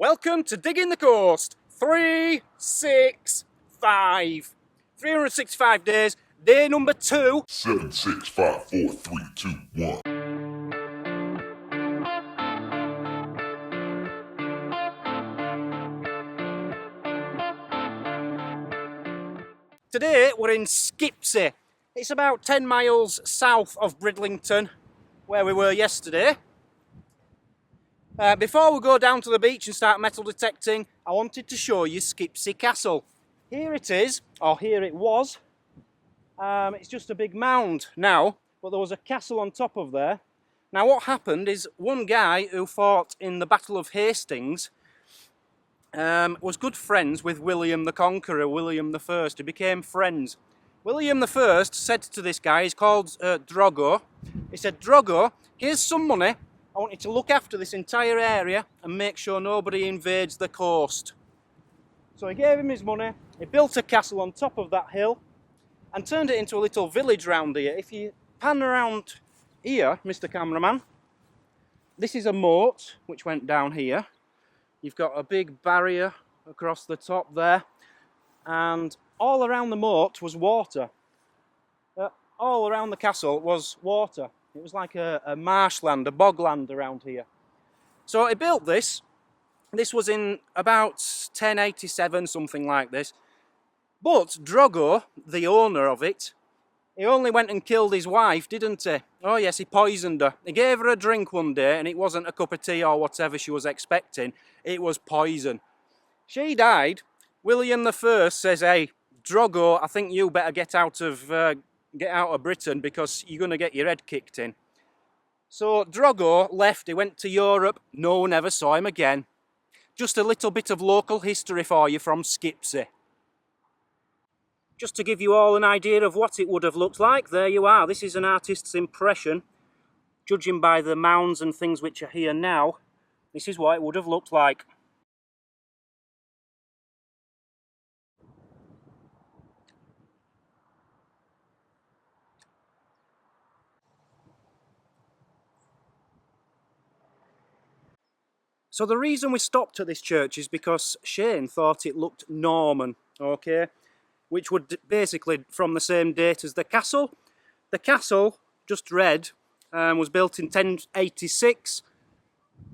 Welcome to Digging the Coast 365. 365 days, day number 2. 7, 6, 5, 4, 3, 2, 1. Today we're in Skipsea. It's about 10 miles south of Bridlington, where we were yesterday. Before we go down to the beach and start metal detecting, I wanted to show you Skipsea Castle. Here it is, or here it was. It's just a big mound now, but there was a castle on top of there. Now what happened is one guy who fought in the Battle of Hastings was good friends with William the Conqueror, William I. He became friends. William I said to this guy, he's called Drogo, he said, "Drogo, here's some money. I want you to look after this entire area and make sure nobody invades the coast." So he gave him his money, he built a castle on top of that hill and turned it into a little village round here. If you pan around here, Mr. Cameraman, this is a moat which went down here. You've got a big barrier across the top there, and all around the moat was water. All around the castle was water. It was like a marshland, a bogland around here. So he built this. This was in about 1087, something like this. But Drogo, the owner of it, he only went and killed his wife, didn't he? Oh yes, he poisoned her. He gave her a drink one day and it wasn't a cup of tea or whatever she was expecting. It was poison. She died. William I says, "Hey, Drogo, I think you better get out of Britain because you're going to get your head kicked in." So Drogo left, he went to Europe. No one ever saw him again. Just a little bit of local history for you from Skipsea. Just to give you all an idea of what it would have looked like, there you are. This is an artist's impression. Judging by the mounds and things which are here now, this is what it would have looked like. So the reason we stopped at this church is because Shane thought it looked Norman, okay? Which would basically from the same date as the castle. The castle, just read, was built in 1086.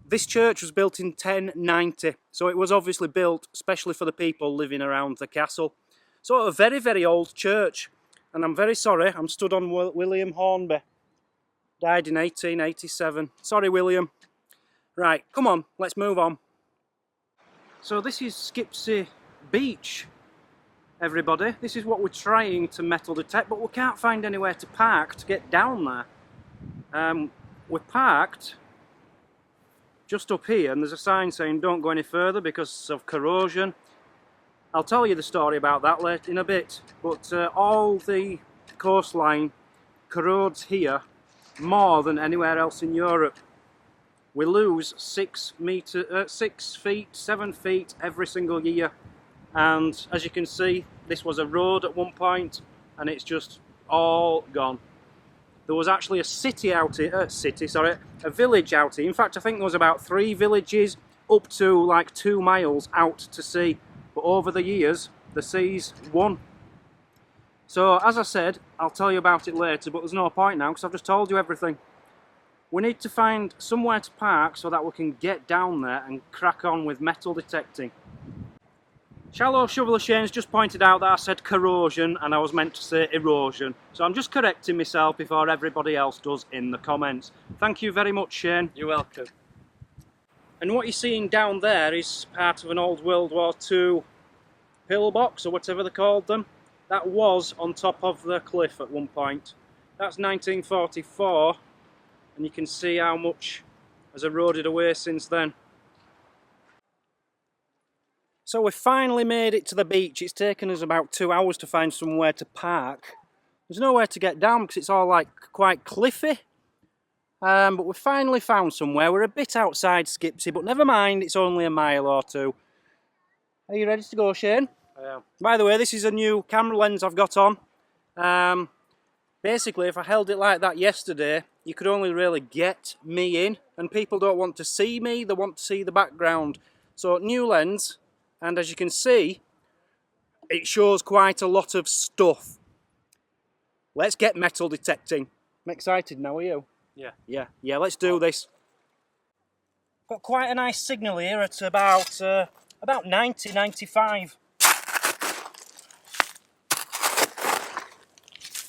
This church was built in 1090, so it was obviously built especially for the people living around the castle. So a very, very old church, and I'm very sorry, I'm stood on William Hornby. Died in 1887. Sorry, William. Right, come on, let's move on. So this is Skipsea Beach, everybody. This is what we're trying to metal detect, but we can't find anywhere to park to get down there. We're parked just up here, and there's a sign saying don't go any further because of corrosion. I'll tell you the story about that later in a bit, but all the coastline corrodes here more than anywhere else in Europe. We lose 6 feet, 7 feet every single year, and as you can see, this was a road at one point, and it's just all gone. There was actually a a village out here. In fact, I think there was about 3 villages up to like 2 miles out to sea, but over the years, the sea's won. So, as I said, I'll tell you about it later, but there's no point now because I've just told you everything. We need to find somewhere to park so that we can get down there and crack on with metal detecting. Shallow Shoveler Shane's just pointed out that I said corrosion and I was meant to say erosion. So I'm just correcting myself before everybody else does in the comments. Thank you very much, Shane. You're welcome. And what you're seeing down there is part of an old World War II pillbox or whatever they called them. That was on top of the cliff at one point. That's 1944. And you can see how much has eroded away since then. So we finally made it to the beach. It's taken us about 2 hours to find somewhere to park. There's nowhere to get down because it's all like quite cliffy. But we finally found somewhere. We're a bit outside Skipsea, but never mind, it's only a mile or 2. Are you ready to go, Shane? I am. By the way, this is a new camera lens I've got on. Basically, if I held it like that yesterday, you could only really get me in, and people don't want to see me, they want to see the background. So new lens, and as you can see, it shows quite a lot of stuff. Let's get metal detecting. I'm excited now, are you? Yeah. Yeah, let's do this. Got quite a nice signal here at about 90, 95.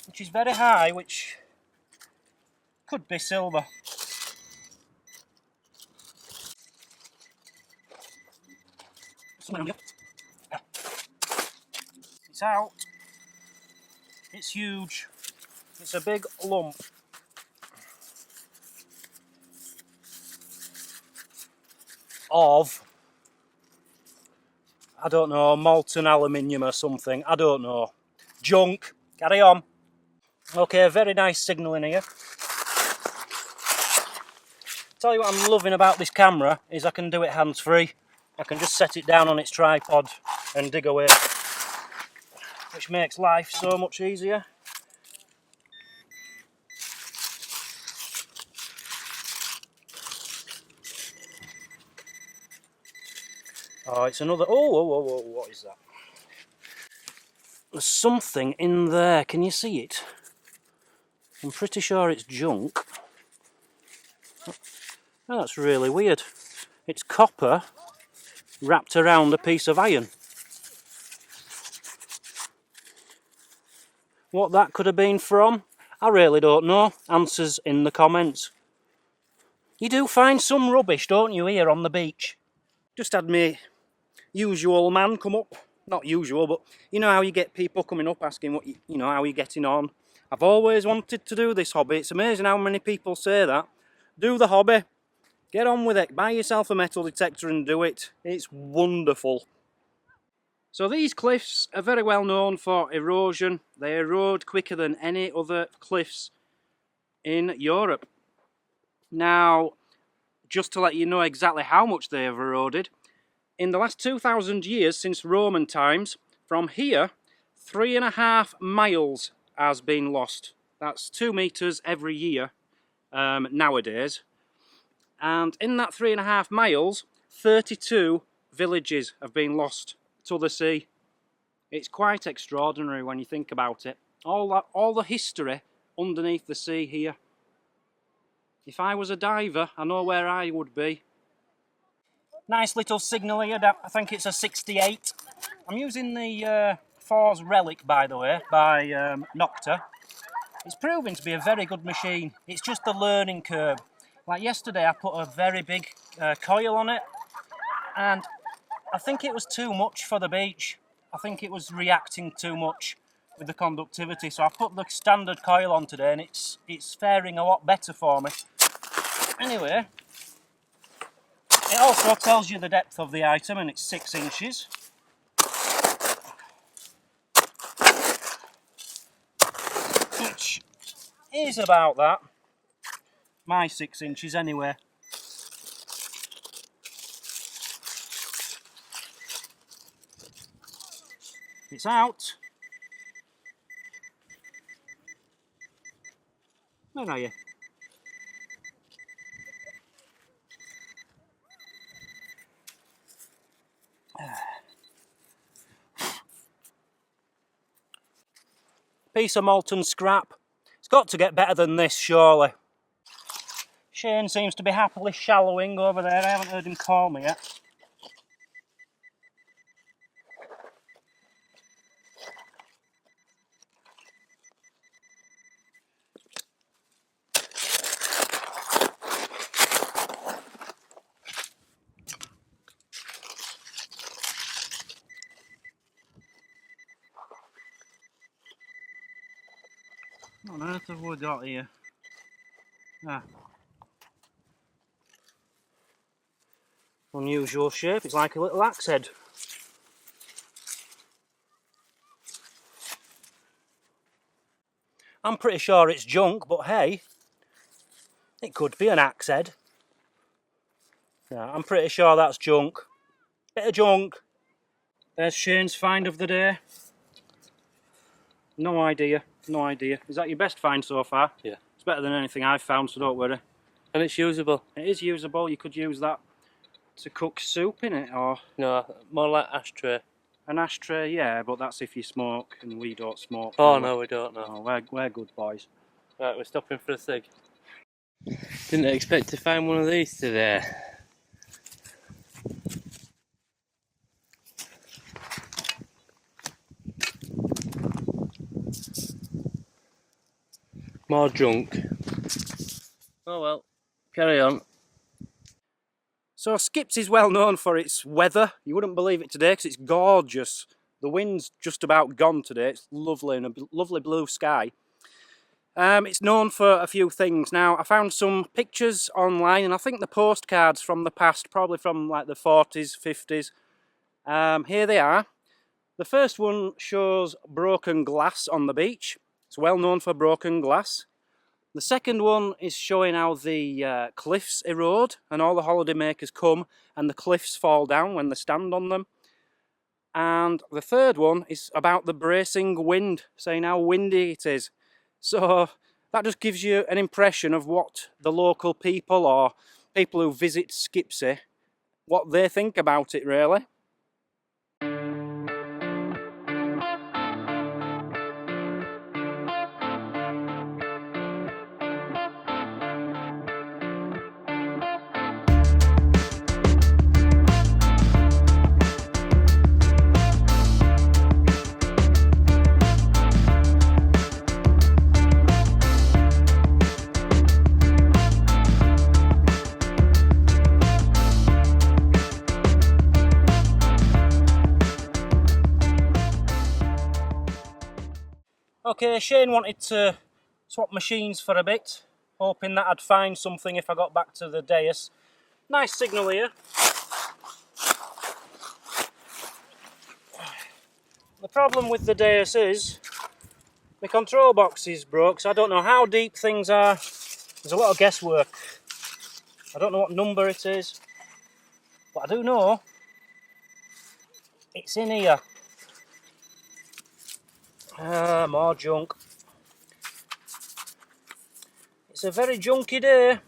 Which is very high, which could be silver. It's out. It's huge. It's a big lump. Of, I don't know, molten aluminium or something. I don't know. Junk. Carry on. Okay, very nice signal in here. Tell you what I'm loving about this camera is I can do it hands-free. I can just set it down on its tripod and dig away, which makes life so much easier. Oh, it's another... Oh, what is that? There's something in there. Can you see it? I'm pretty sure it's junk. Oh, that's really weird. It's copper wrapped around a piece of iron. What that could have been from, I really don't know. Answers in the comments. You do find some rubbish, don't you, here on the beach? Just had me usual man come up. Not usual, but you know how you get people coming up asking what you know, how you're getting on. I've always wanted to do this hobby. It's amazing how many people say that. Do the hobby. Get on with it. Buy yourself a metal detector and do it. It's wonderful. So these cliffs are very well known for erosion. They erode quicker than any other cliffs in Europe. Now, just to let you know exactly how much they have eroded, in the last 2,000 years since Roman times, from here, 3.5 miles has been lost. That's 2 meters every year nowadays. And in that 3.5 miles, 32 villages have been lost to the sea. It's quite extraordinary when you think about it. All the history underneath the sea here. If I was a diver, I know where I would be. Nice little signal here. I think it's a 68. I'm using the Force Relic, by the way, by Nocta. It's proving to be a very good machine. It's just the learning curve. Like yesterday, I put a very big coil on it, and I think it was too much for the beach. I think it was reacting too much with the conductivity, so I put the standard coil on today, and it's faring a lot better for me. Anyway, it also tells you the depth of the item, and it's 6 inches. Which is about that. My 6 inches anyway. It's out. Where are you? Piece of molten scrap. It's got to get better than this, surely. Shane seems to be happily shallowing over there. I haven't heard him call me yet. What on earth have we got here? Ah. Unusual shape, it's like a little axe head. I'm pretty sure it's junk, but hey, it could be an axe head. Yeah, I'm pretty sure that's junk. Bit of junk. There's Shane's find of the day. No idea, no idea. Is that your best find so far? Yeah. It's better than anything I've found, so don't worry. And it's usable. It is usable, you could use that. to cook soup in it, or No, more like ashtray. an ashtray? Yeah, but that's if you smoke, and we don't smoke. Oh no, we don't know. Oh, we're good boys. Right, we're stopping for a cig. Didn't expect to find one of these today. More junk. Oh well, carry on. So Skipsea is well known for its weather. You wouldn't believe it today because it's gorgeous. The wind's just about gone today. It's lovely and a lovely blue sky. It's known for a few things. Now, I found some pictures online, and I think the postcards from the past, probably from like the 40s, 50s. Here they are. The first one shows broken glass on the beach. It's well known for broken glass. The second one is showing how the cliffs erode and all the holidaymakers come and the cliffs fall down when they stand on them. And the third one is about the bracing wind, saying how windy it is. So that just gives you an impression of what the local people or people who visit Skipsea, what they think about it really. Okay, Shane wanted to swap machines for a bit, hoping that I'd find something if I got back to the dais. Nice signal here. The problem with the dais is my control box is broke, so I don't know how deep things are. There's a lot of guesswork. I don't know what number it is, but I do know it's in here. More junk. It's a very junky day.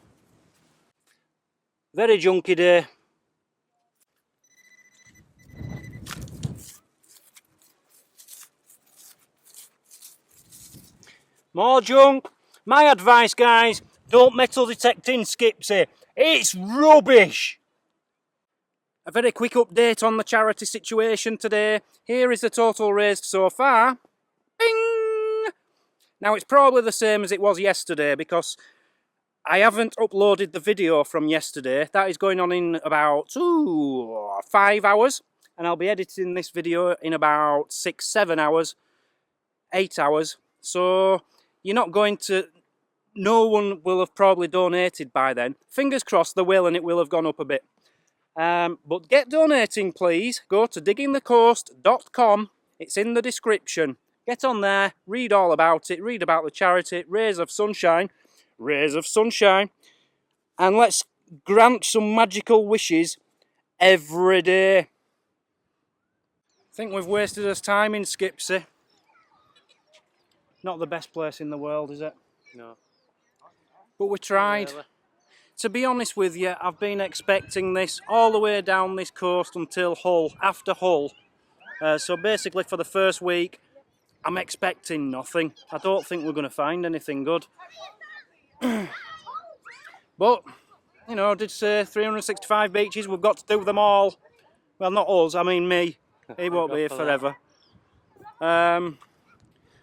Very junky day. More junk. My advice, guys, don't metal detect in Skipsea. It's rubbish. A very quick update on the charity situation today. Here is the total raised so far. Bing! Now it's probably the same as it was yesterday because I haven't uploaded the video from yesterday. That is going on in about 5 hours. And I'll be editing this video in about 6, 7 hours, 8 hours. So you're not going to... No one will have probably donated by then. Fingers crossed they will, and it will have gone up a bit. But get donating, please. Go to diggingthecoast.com. It's in the description. Get on there, read all about it, read about the charity, Rays of Sunshine, and let's grant some magical wishes every day. I think we've wasted us time in Skipsea. Not the best place in the world, is it? No. But we tried. Really. To be honest with you, I've been expecting this all the way down this coast until Hull, after Hull. So basically for the first week, I'm expecting nothing. I don't think we're going to find anything good. But, you know, I did say 365 beaches, we've got to do them all. Well, not us, I mean me. He won't be here forever. But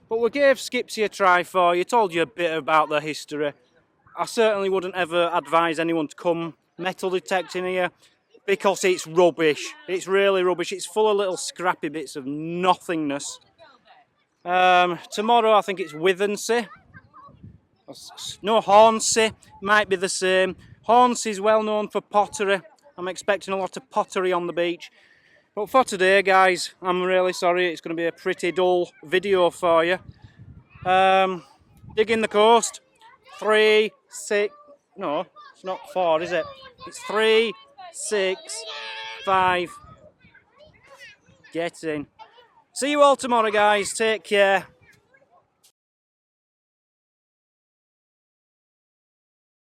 we gave Skipsea a try for you, told you a bit about the history. I certainly wouldn't ever advise anyone to come metal detecting here because it's rubbish. It's really rubbish. It's full of little scrappy bits of nothingness. Tomorrow I think it's Withensea. No, Hornsea. Might be the same. Hornsea is well known for pottery. I'm expecting a lot of pottery on the beach. But for today, guys, I'm really sorry. It's going to be a pretty dull video for you. Digging the coast. 3, 6... No, it's not 4, is it? It's 3, 6, 5. Get in. See you all tomorrow, guys. Take care.